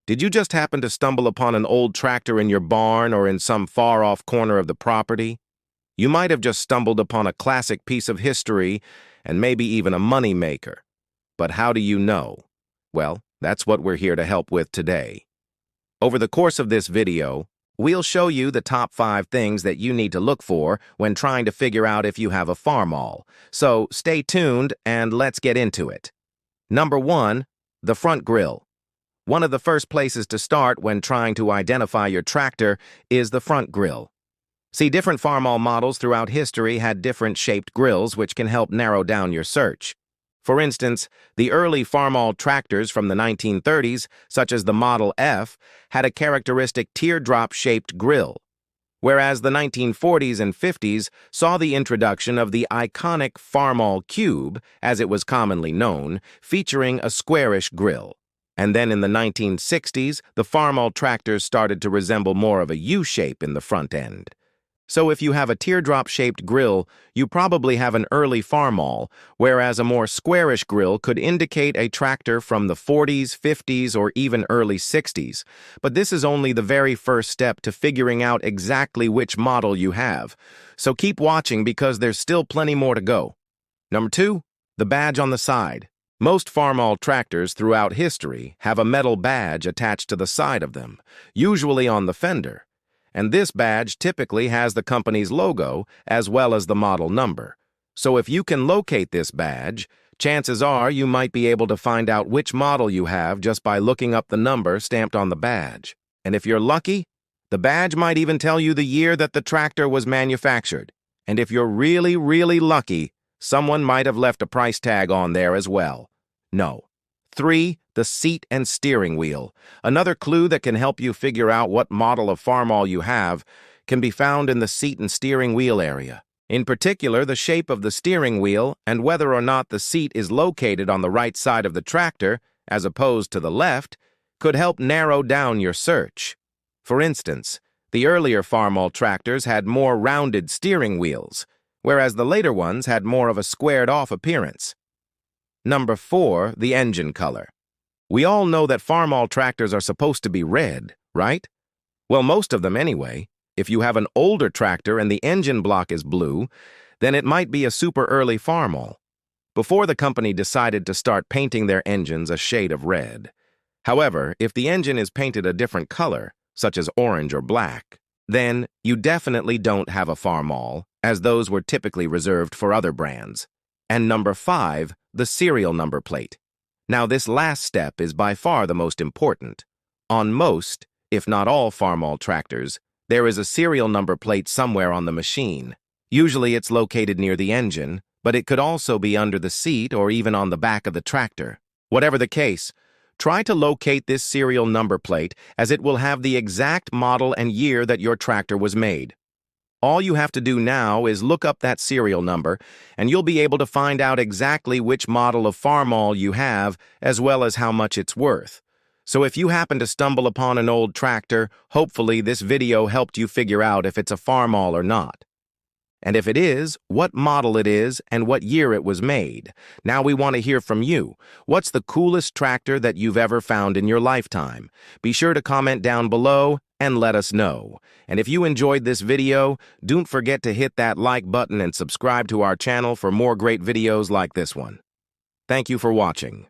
Did you just happen to stumble upon an old tractor in your barn or in some far-off corner of the property? You might have just stumbled upon a classic piece of history and maybe even a money maker. But how do you know? Well, that's what we're here to help with today. Over the course of this video, we'll show you the top 5 things that you need to look for when trying to figure out if you have a Farmall. So stay tuned and let's get into it. Number 1, the front grille. One of the first places to start when trying to identify your tractor is the front grille. See, different Farmall models throughout history had different shaped grills, which can help narrow down your search. For instance, the early Farmall tractors from the 1930s, such as the Model F, had a characteristic teardrop-shaped grill, whereas the 1940s and 50s saw the introduction of the iconic Farmall Cube, as it was commonly known, featuring a squarish grill. And then in the 1960s, the Farmall tractors started to resemble more of a U-shape in the front end. So if you have a teardrop-shaped grill, you probably have an early Farmall, whereas a more squarish grill could indicate a tractor from the 40s, 50s, or even early 60s. But this is only the very first step to figuring out exactly which model you have. So keep watching because there's still plenty more to go. Number 2, the badge on the side. Most Farmall tractors throughout history have a metal badge attached to the side of them, usually on the fender. And this badge typically has the company's logo as well as the model number. So if you can locate this badge, chances are you might be able to find out which model you have just by looking up the number stamped on the badge. And if you're lucky, the badge might even tell you the year that the tractor was manufactured. And if you're really, really lucky, someone might have left a price tag on there as well. No. 3, the seat and steering wheel. Another clue that can help you figure out what model of Farmall you have can be found in the seat and steering wheel area. In particular, the shape of the steering wheel and whether or not the seat is located on the right side of the tractor, as opposed to the left, could help narrow down your search. For instance, the earlier Farmall tractors had more rounded steering wheels, whereas the later ones had more of a squared-off appearance. Number 4, the engine color. We all know that Farmall tractors are supposed to be red, right? Well, most of them anyway. If you have an older tractor and the engine block is blue, then it might be a super early Farmall, before the company decided to start painting their engines a shade of red. However, if the engine is painted a different color, such as orange or black, then you definitely don't have a Farmall, as those were typically reserved for other brands. And number 5, the serial number plate. Now, this last step is by far the most important. On most, if not all Farmall tractors, there is a serial number plate somewhere on the machine. Usually it's located near the engine, but it could also be under the seat or even on the back of the tractor. Whatever the case, try to locate this serial number plate as it will have the exact model and year that your tractor was made. All you have to do now is look up that serial number, and you'll be able to find out exactly which model of Farmall you have, as well as how much it's worth. So if you happen to stumble upon an old tractor, hopefully this video helped you figure out if it's a Farmall or not. And if it is, what model it is and what year it was made. Now we want to hear from you. What's the coolest tractor that you've ever found in your lifetime? Be sure to comment down below and let us know. And if you enjoyed this video, don't forget to hit that like button and subscribe to our channel for more great videos like this one. Thank you for watching.